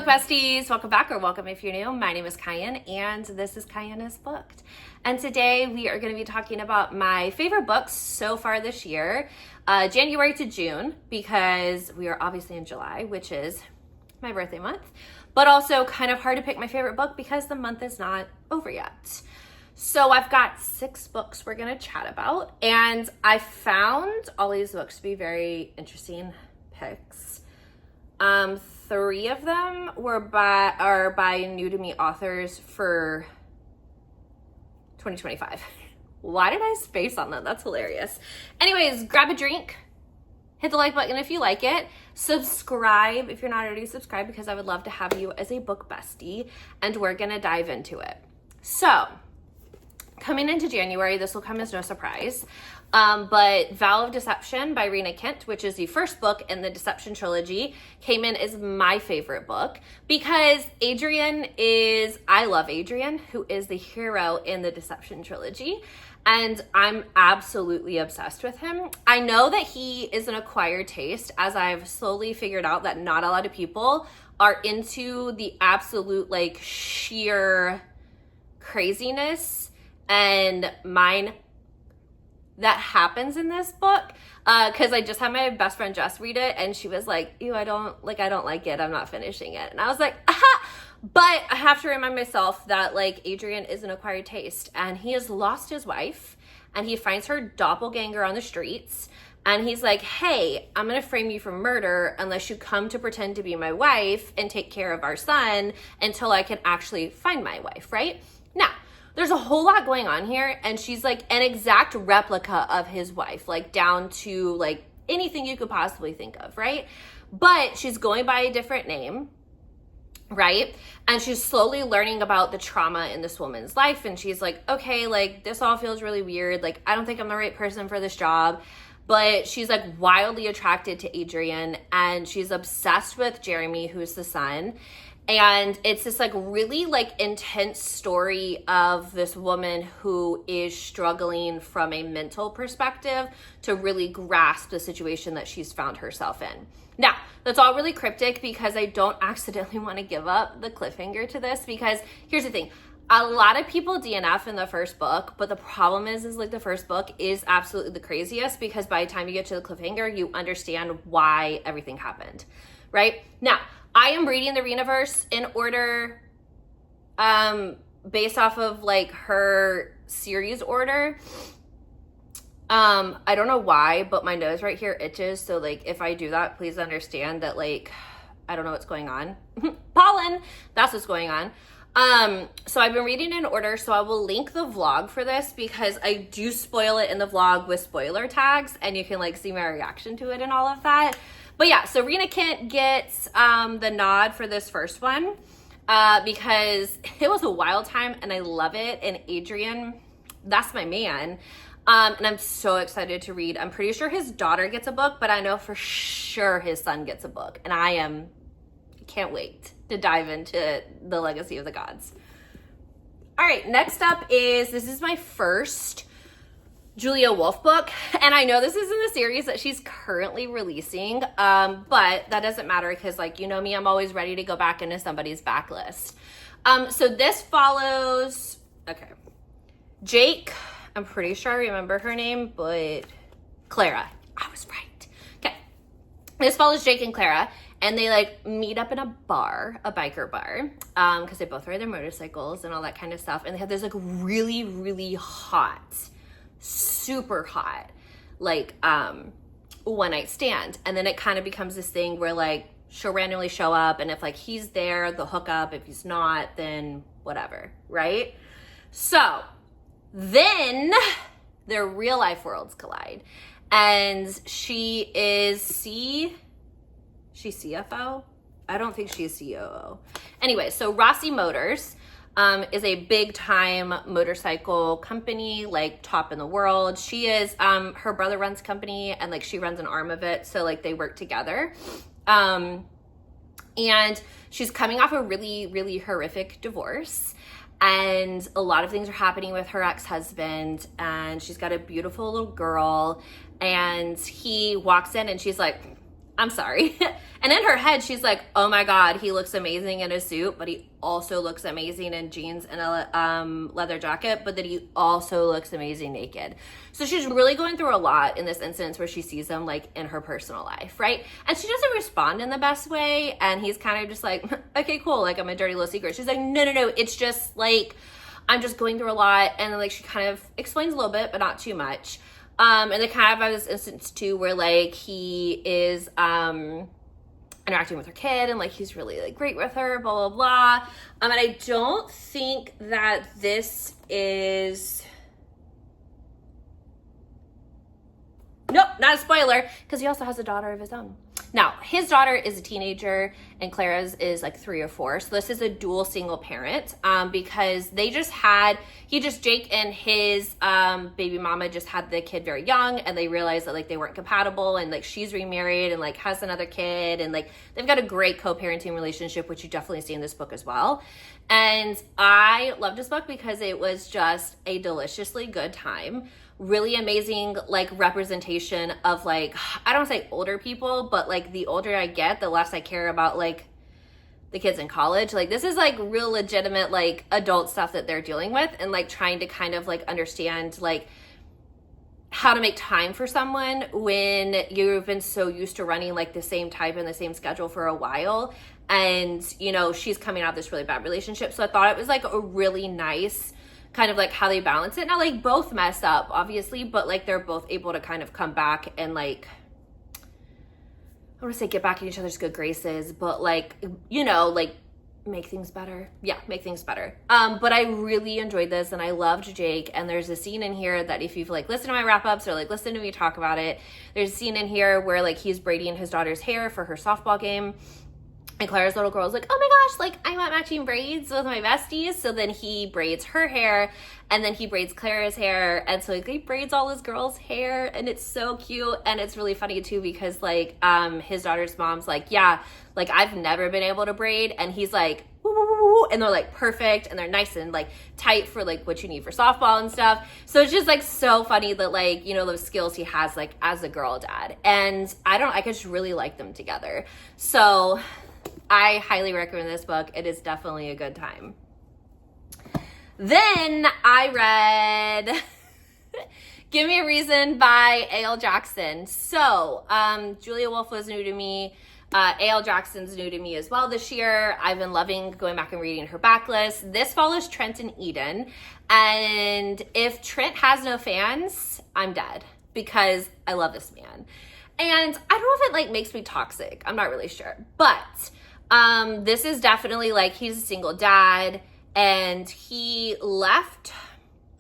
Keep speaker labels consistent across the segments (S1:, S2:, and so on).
S1: book besties, welcome back or welcome if you're new. My name is Cayenne and this is Cayenne is Booked. And today we are going to be talking about my favorite books so far this year, January to June, because we are obviously in July, which is my birthday month, but also kind of hard to pick my favorite book because the month is not over yet. So I've got 6 books we're going to chat about, and I found all these books to be very interesting picks. 3 of them are by new to me authors for 2025. Why did I space on that? That's hilarious. Anyways, grab a drink, hit the like button if you like it, subscribe if you're not already subscribed because I would love to have you as a book bestie, and we're gonna dive into it. So, coming into January, this will come as no surprise, but Vow of Deception by Rena Kent, which is the first book in the Deception trilogy, came in as my favorite book because I love Adrian, who is the hero in the Deception trilogy, and I'm absolutely obsessed with him. I know that he is an acquired taste, as I've slowly figured out that not a lot of people are into the absolute, sheer craziness and mine that happens in this book, because I just had my best friend Jess read it and she was like, ew, I don't like it, I'm not finishing it. And I was like, aha! But I have to remind myself that Adrian is an acquired taste, and he has lost his wife and he finds her doppelganger on the streets, and he's like, hey, I'm gonna frame you for murder unless you come to pretend to be my wife and take care of our son until I can actually find my wife, right? Now, there's a whole lot going on here, and she's an exact replica of his wife, down to anything you could possibly think of, right? But she's going by a different name, right? And she's slowly learning about the trauma in this woman's life, and she's like, okay, this all feels really weird. I don't think I'm the right person for this job. But she's wildly attracted to Adrian, and she's obsessed with Jeremy, who's the son. And it's this really intense story of this woman who is struggling from a mental perspective to really grasp the situation that she's found herself in. Now, that's all really cryptic because I don't accidentally want to give up the cliffhanger to this, because here's the thing. A lot of people DNF in the first book, but the problem is the first book is absolutely the craziest, because by the time you get to the cliffhanger, you understand why everything happened, right? Now, I am reading the Renaverse in order, based off of her series order. I don't know why, but my nose right here itches. So if I do that, please understand that I don't know what's going on. Pollen, that's what's going on. So I've been reading in order, so I will link the vlog for this because I do spoil it in the vlog with spoiler tags, and you can see my reaction to it and all of that. But yeah, so Rena Kent gets the nod for this first one because it was a wild time and I love it. And Adrian, that's my man. And I'm so excited to read. I'm pretty sure his daughter gets a book, but I know for sure his son gets a book. And I can't wait to dive into the Legacy of the Gods. All right, next up this is my first Julia Wolf book, and I know this is in the series that she's currently releasing, but that doesn't matter because you know me, I'm always ready to go back into somebody's backlist. So this follows, Jake, I'm pretty sure I remember her name, but Clara, I was right. Okay, this follows Jake and Clara, and they meet up in a bar, a biker bar, because they both ride their motorcycles and all that kind of stuff, and they have this really, really hot, super hot one night stand, and then it kind of becomes this thing where she'll randomly show up, and if he's there, they'll hook up. If he's not, then whatever, right? So then their real life worlds collide, and she is CFO? I don't think she's COO. Anyway, so Rossi Motors is a big time motorcycle company, top in the world. She is, her brother runs a company, and she runs an arm of it. So they work together. And she's coming off a really, really horrific divorce. And a lot of things are happening with her ex-husband, and she's got a beautiful little girl, and he walks in and she's like, I'm sorry. And in her head, she's like, oh my God, he looks amazing in a suit, but he also looks amazing in jeans and a leather jacket, but then he also looks amazing naked. So she's really going through a lot in this instance where she sees him like in her personal life, right? And she doesn't respond in the best way. And he's kind of just like, okay, cool. Like, I'm a dirty little secret. She's like, no. It's just like, I'm just going through a lot. And then like, she kind of explains a little bit, but not too much. And they kind of have this instance too where like he is interacting with her kid and like he's really like great with her, blah blah blah. And I don't think that this is, nope, not a spoiler, because he also has a daughter of his own. Now, his daughter is a teenager and Clara's is like 3 or 4. So this is a dual single parent because Jake and his baby mama just had the kid very young, and they realized that like they weren't compatible, and like she's remarried and like has another kid, and like they've got a great co-parenting relationship, which you definitely see in this book as well. And I loved this book because it was just a deliciously good time. Really amazing like representation of like, I don't say older people, but like the older I get, the less I care about like the kids in college. Like this is like real legitimate like adult stuff that they're dealing with, and like trying to kind of like understand like how to make time for someone when you've been so used to running like the same type and the same schedule for a while. And you know, she's coming out of this really bad relationship. So I thought it was like a really nice kind of like how they balance it. Now like both mess up obviously, but like they're both able to kind of come back and like, I want to say get back in each other's good graces, but like, you know, like make things better. Yeah, make things better. But I really enjoyed this and I loved Jake. And there's a scene in here that if you've like listened to my wrap ups or like listened to me talk about it, there's a scene in here where like he's braiding his daughter's hair for her softball game. And Clara's little girl's like, oh my gosh, like I want matching braids with my besties. So then he braids her hair and then he braids Clara's hair. And so like, he braids all his girl's hair and it's so cute. And it's really funny too, because like his daughter's mom's like, yeah, like I've never been able to braid. And he's like, woo, woo, woo, woo. And they're like perfect and they're nice and like tight for like what you need for softball and stuff. So it's just like so funny that like, you know, those skills he has like as a girl dad. And I just really like them together. So I highly recommend this book. It is definitely a good time. Then I read Give Me a Reason by A.L. Jackson. So Julia Wolf was new to me. A.L. Jackson's new to me as well this year. I've been loving going back and reading her backlist. This follows Trent and Eden. And if Trent has no fans, I'm dead because I love this man. And I don't know if it like makes me toxic. I'm not really sure. But this is definitely like, he's a single dad and he left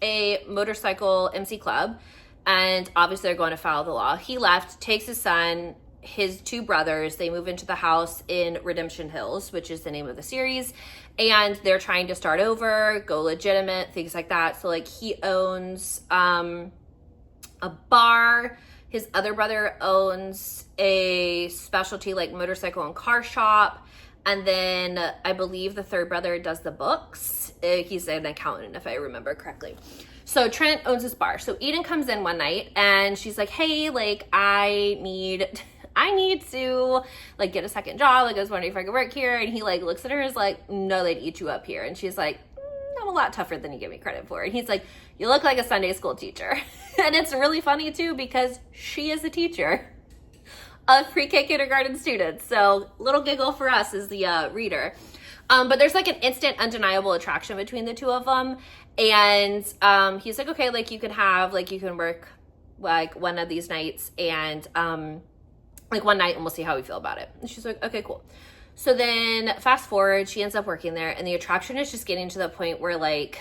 S1: a motorcycle MC club and obviously they're going to follow the law. He left, takes his son, his 2 brothers, they move into the house in Redemption Hills, which is the name of the series. And they're trying to start over, go legitimate, things like that. So like he owns, a bar. His other brother owns a specialty like motorcycle and car shop. And then I believe the 3rd brother does the books. He's an accountant, if I remember correctly. So Trent owns this bar. So Eden comes in one night and she's like, hey, like I need to like get a second job. Like I was wondering if I could work here. And he like looks at her and is like, no, they'd eat you up here. And she's like, I'm a lot tougher than you give me credit for. And he's like, you look like a Sunday school teacher. And it's really funny too, because she is a teacher of pre-K kindergarten students. So little giggle for us as the reader. But there's like an instant undeniable attraction between the two of them. And he's like, okay, like you can work like one of these nights and like one night and we'll see how we feel about it. And she's like, okay, cool. So then fast forward, she ends up working there and the attraction is just getting to the point where like,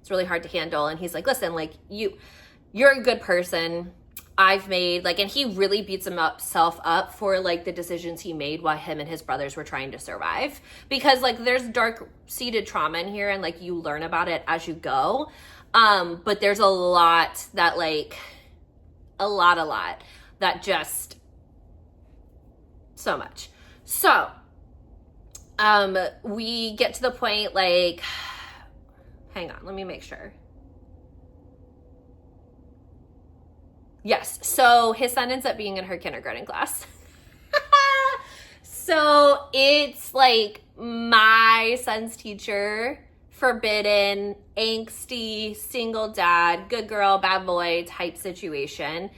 S1: it's really hard to handle. And he's like, listen, like you're a good person. I've made like, and he really beats himself up for like the decisions he made while him and his brothers were trying to survive, because like there's dark seated trauma in here and like you learn about it as you go. But there's a lot that like, a lot that just so much. So, we get to the point like, hang on, let me make sure. Yes, so his son ends up being in her kindergarten class. So it's like my son's teacher, forbidden, angsty, single dad, good girl, bad boy type situation.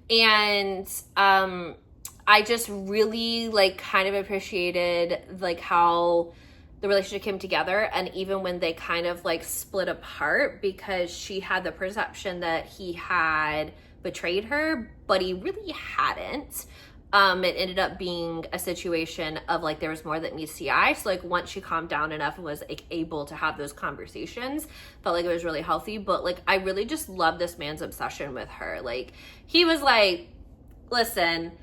S1: And I just really like kind of appreciated like how the relationship came together, and even when they kind of like split apart, because she had the perception that he had betrayed her, but he really hadn't. It ended up being a situation of like there was more that meets the eye. So like once she calmed down enough and was like able to have those conversations, felt like it was really healthy. But like I really just love this man's obsession with her. Like he was like, listen,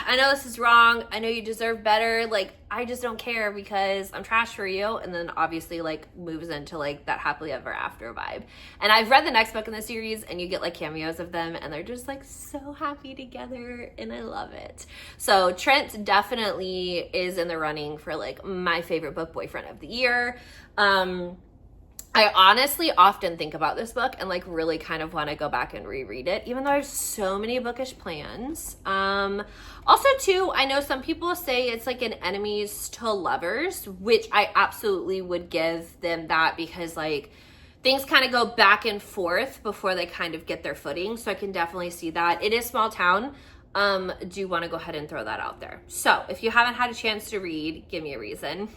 S1: I know this is wrong. I know you deserve better. Like, I just don't care because I'm trash for you. And then obviously like moves into like that happily ever after vibe. And I've read the next book in the series, and you get like cameos of them, and they're just like so happy together, and I love it. So Trent definitely is in the running for like my favorite book boyfriend of the year. I honestly often think about this book and like really kind of want to go back and reread it, even though I have so many bookish plans. Also too, I know some people say it's like an enemies to lovers, which I absolutely would give them that, because like things kind of go back and forth before they kind of get their footing. So I can definitely see that. It is small town. Do want to go ahead and throw that out there. So if you haven't had a chance to read, give me a reason.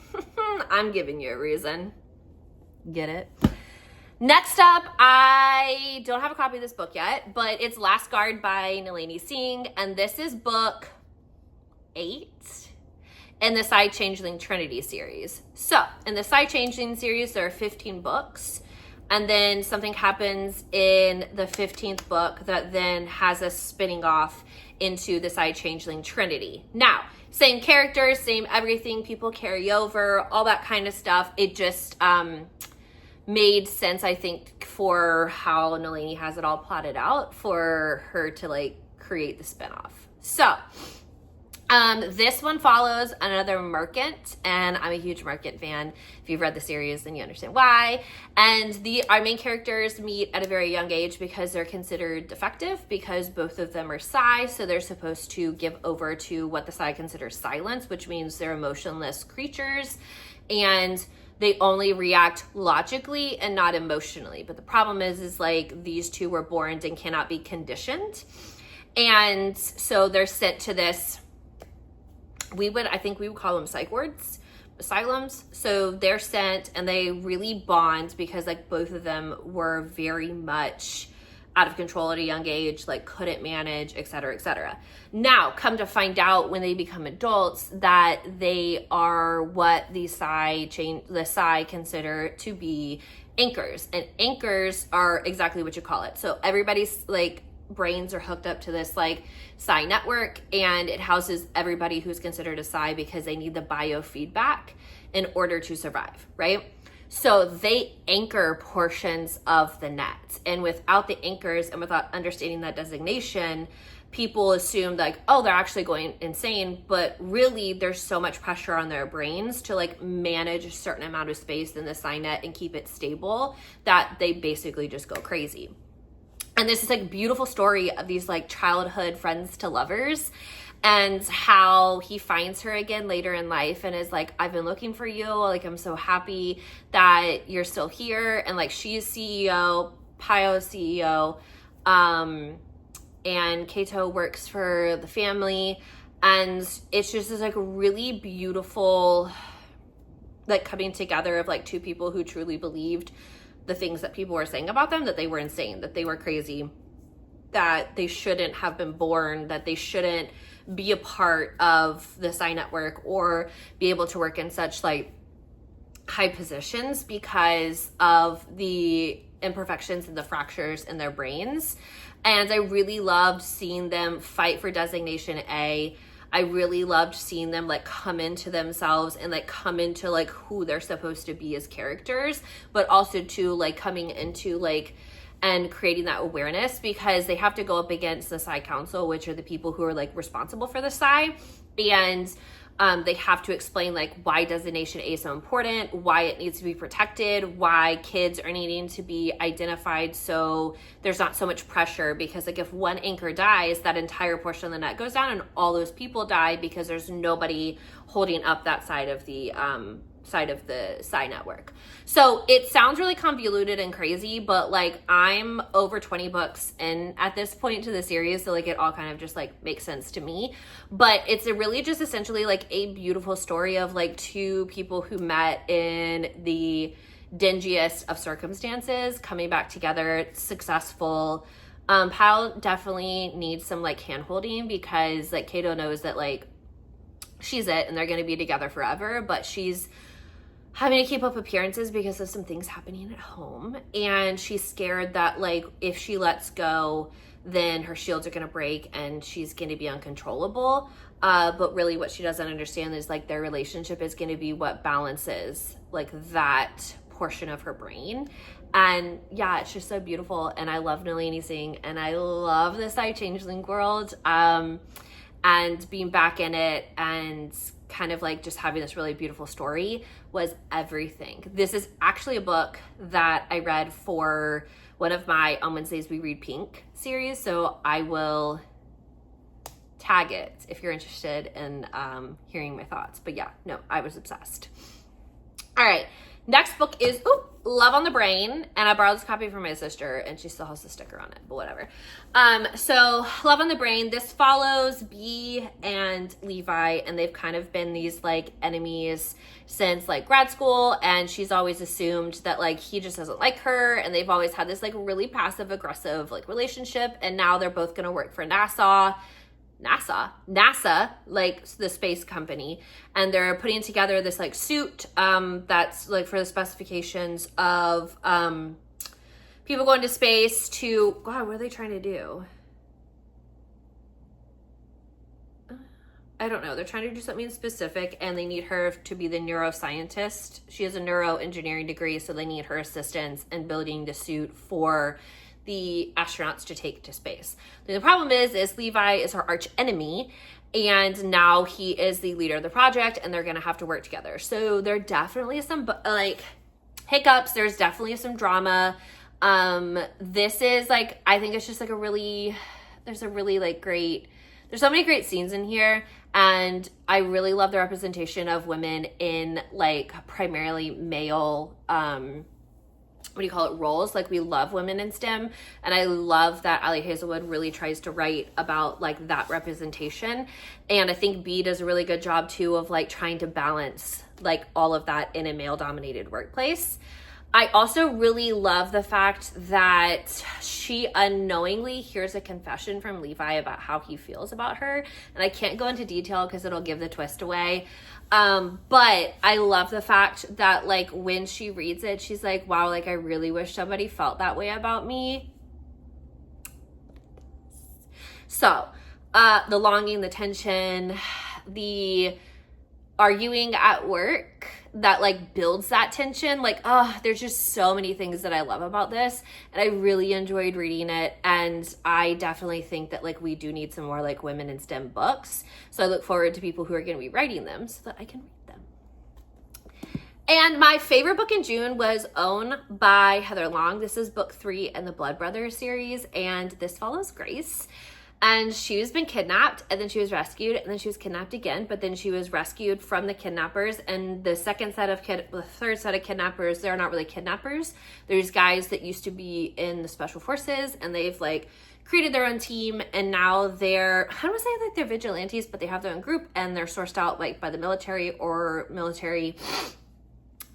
S1: I'm giving you a reason. Get it? Next up, I don't have a copy of this book yet, but it's Last Guard by Nalini Singh, and this is book 8 in the Side Changeling Trinity series. So in the Side Changeling series, there are 15 books, and then something happens in the 15th book that then has us spinning off into the Side Changeling Trinity. Now, same characters, same everything, people carry over, all that kind of stuff. It just made sense, I think, for how Nalini has it all plotted out for her to like create the spinoff. So this one follows another merchant, and I'm a huge merchant fan. If you've read the series, then you understand why. And our main characters meet at a very young age because they're considered defective, because both of them are Psi, so they're supposed to give over to what the Psi considers silence, which means they're emotionless creatures, and they only react logically and not emotionally. But the problem is like these two were born and cannot be conditioned. And so they're sent to this, I think we would call them psych wards, asylums. So they're sent, and they really bond because like both of them were very much out of control at a young age, like couldn't manage, et cetera, et cetera. Now, come to find out when they become adults that they are what the Psi consider to be anchors. And anchors are exactly what you call it. So everybody's like brains are hooked up to this like Psi network, and it houses everybody who's considered a Psi because they need the biofeedback in order to survive, right? So they anchor portions of the net. And without the anchors and without understanding that designation, people assume like, oh, they're actually going insane. But really, there's so much pressure on their brains to like manage a certain amount of space in the Psi net and keep it stable that they basically just go crazy. And this is like a beautiful story of these like childhood friends to lovers, and how he finds her again later in life and is like, I've been looking for you. Like, I'm so happy that you're still here. And like, she's CEO, Pio's CEO, and Kato works for the family. And it's just this like really beautiful, like coming together of like two people who truly believed the things that people were saying about them, that they were insane, that they were crazy, that they shouldn't have been born, that they shouldn't be a part of the Psi network or be able to work in such like high positions because of the imperfections and the fractures in their brains. And I really loved seeing them fight for designation A. I really loved seeing them like come into themselves and like come into like who they're supposed to be as characters, but also to like coming into like and creating that awareness, because they have to go up against the Psi Council, which are the people who are like responsible for the Psi. And They have to explain like why designation A is so important, why it needs to be protected, why kids are needing to be identified so there's not so much pressure, because like if one anchor dies, that entire portion of the net goes down and all those people die because there's nobody holding up that side of the side network. So it sounds really convoluted and crazy, but like I'm over 20 books in at this point to the series, so like it all kind of just like makes sense to me. But it's a really just essentially like a beautiful story of like two people who met in the dingiest of circumstances coming back together, successful. Pal definitely needs some like hand holding, because like Kato knows that like she's it and they're going to be together forever, but she's having to keep up appearances because of some things happening at home, and she's scared that like if she lets go then her shields are going to break and she's going to be uncontrollable, but really what she doesn't understand is like their relationship is going to be what balances like that portion of her brain. And yeah, it's just so beautiful, and I love Nalini Singh, and I love the Psy Changeling world, and being back in it and kind of like just having this really beautiful story was everything. This is actually a book that I read for one of my On Wednesdays We Read Pink series, so I will tag it if you're interested in hearing my thoughts. But yeah, no, I was obsessed. All right, next book is Love on the Brain, and I borrowed this copy from my sister and she still has the sticker on it, but whatever. So Love on the Brain, this follows B and Levi, and they've kind of been these like enemies since like grad school, and she's always assumed that like he just doesn't like her, and they've always had this like really passive aggressive like relationship, and now they're both gonna work for NASA, like the space company, and they're putting together this like suit that's like for the specifications of people going to space to, God, what are they trying to do? I don't know. They're trying to do something specific, and they need her to be the neuroscientist. She has a neuroengineering degree, so they need her assistance in building the suit for the astronauts to take to space. The problem is Levi is her arch enemy, and now he is the leader of the project, and they're gonna have to work together. So there definitely is some like hiccups. There's definitely some drama. This is like, I think it's just like there's so many great scenes in here, and I really love the representation of women in like primarily male roles. Like we love women in STEM, and I love that Ali Hazelwood really tries to write about like that representation, and I think B does a really good job too of like trying to balance like all of that in a male dominated workplace. I also really love the fact that she unknowingly hears a confession from Levi about how he feels about her. And I can't go into detail because it'll give the twist away. But I love the fact that like when she reads it, she's like, wow, like I really wish somebody felt that way about me. So the longing, the tension, the arguing at work that like builds that tension, like there's just so many things that I love about this, and I really enjoyed reading it, and I definitely think that like we do need some more like women in STEM books, so I look forward to people who are going to be writing them so that I can read them. And my favorite book in June was Own by Heather Long. This is book 3 in the Blood Brothers series, and this follows Grace. And she's been kidnapped, and then she was rescued, and then she was kidnapped again, but then she was rescued from the kidnappers. And the third set of kidnappers, they're not really kidnappers. There's guys that used to be in the special forces, and they've like created their own team, and now they're, I don't want to say like they're vigilantes, but they have their own group, and they're sourced out like by the military or military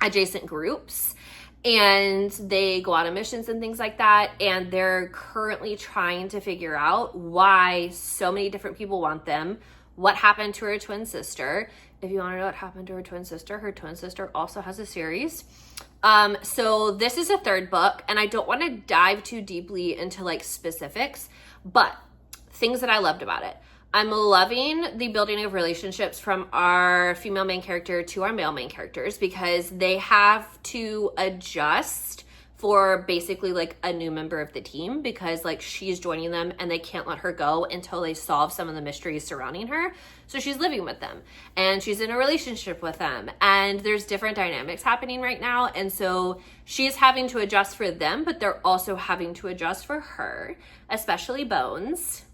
S1: adjacent groups. And they go out on missions and things like that, and they're currently trying to figure out why so many different people want them, what happened to her twin sister. If you want to know what happened to her twin sister also has a series. So this is a third book, and I don't want to dive too deeply into like specifics, but things that I loved about it. I'm loving the building of relationships from our female main character to our male main characters, because they have to adjust for basically like a new member of the team, because like she's joining them and they can't let her go until they solve some of the mysteries surrounding her. So she's living with them and she's in a relationship with them, and there's different dynamics happening right now. And so she's having to adjust for them, but they're also having to adjust for her, especially Bones.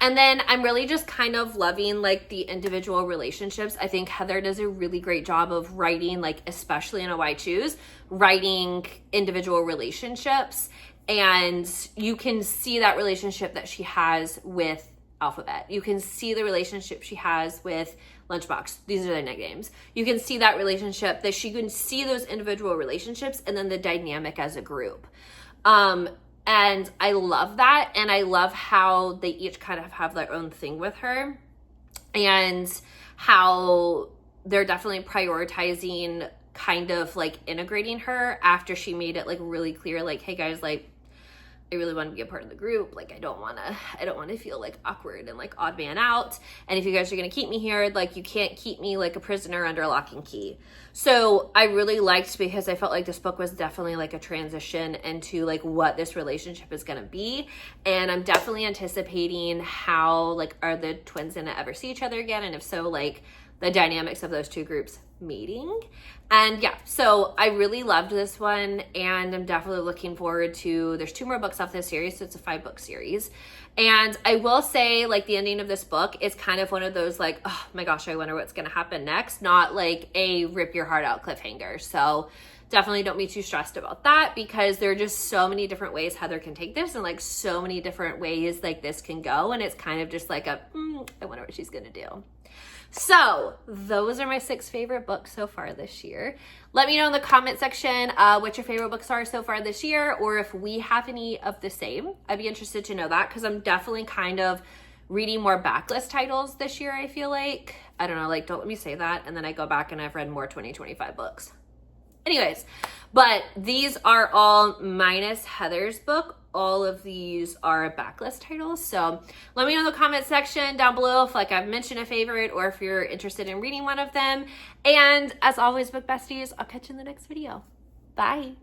S1: And then I'm really just kind of loving like the individual relationships. I think Heather does a really great job of writing, like especially in A Why Choose, writing individual relationships. And you can see that relationship that she has with Alphabet. You can see the relationship she has with Lunchbox. These are their nicknames. You can see that relationship, that she can see those individual relationships and then the dynamic as a group. And I love that. And I love how they each kind of have their own thing with her, and how they're definitely prioritizing kind of like integrating her after she made it like really clear, like, hey guys, like I really want to be a part of the group. Like I don't want to feel like awkward and like odd man out. And if you guys are going to keep me here, like you can't keep me like a prisoner under lock and key. So I really liked, because I felt like this book was definitely like a transition into like what this relationship is going to be. And I'm definitely anticipating how, like, are the twins going to ever see each other again? And if so, like the dynamics of those two groups meeting. And yeah, so I really loved this one, and I'm definitely looking forward to, there's 2 more books off this series, so it's a 5-book series. And I will say, like, the ending of this book is kind of one of those like, oh my gosh, I wonder what's gonna happen next, not like a rip your heart out cliffhanger. So definitely don't be too stressed about that, because there are just so many different ways Heather can take this, and like so many different ways like this can go, and it's kind of just like a I wonder what she's gonna do. So those are my 6 favorite books so far this year. Let me know in the comment section what your favorite books are so far this year, or if we have any of the same. I'd be interested to know that, because I'm definitely kind of reading more backlist titles this year, I feel like. I don't know, like, don't let me say that and then I go back and I've read more 2025 books. Anyways, but these are all minus Heather's book. All of these are backlist titles. So let me know in the comment section down below if like I've mentioned a favorite, or if you're interested in reading one of them. And as always, book besties, I'll catch you in the next video. Bye.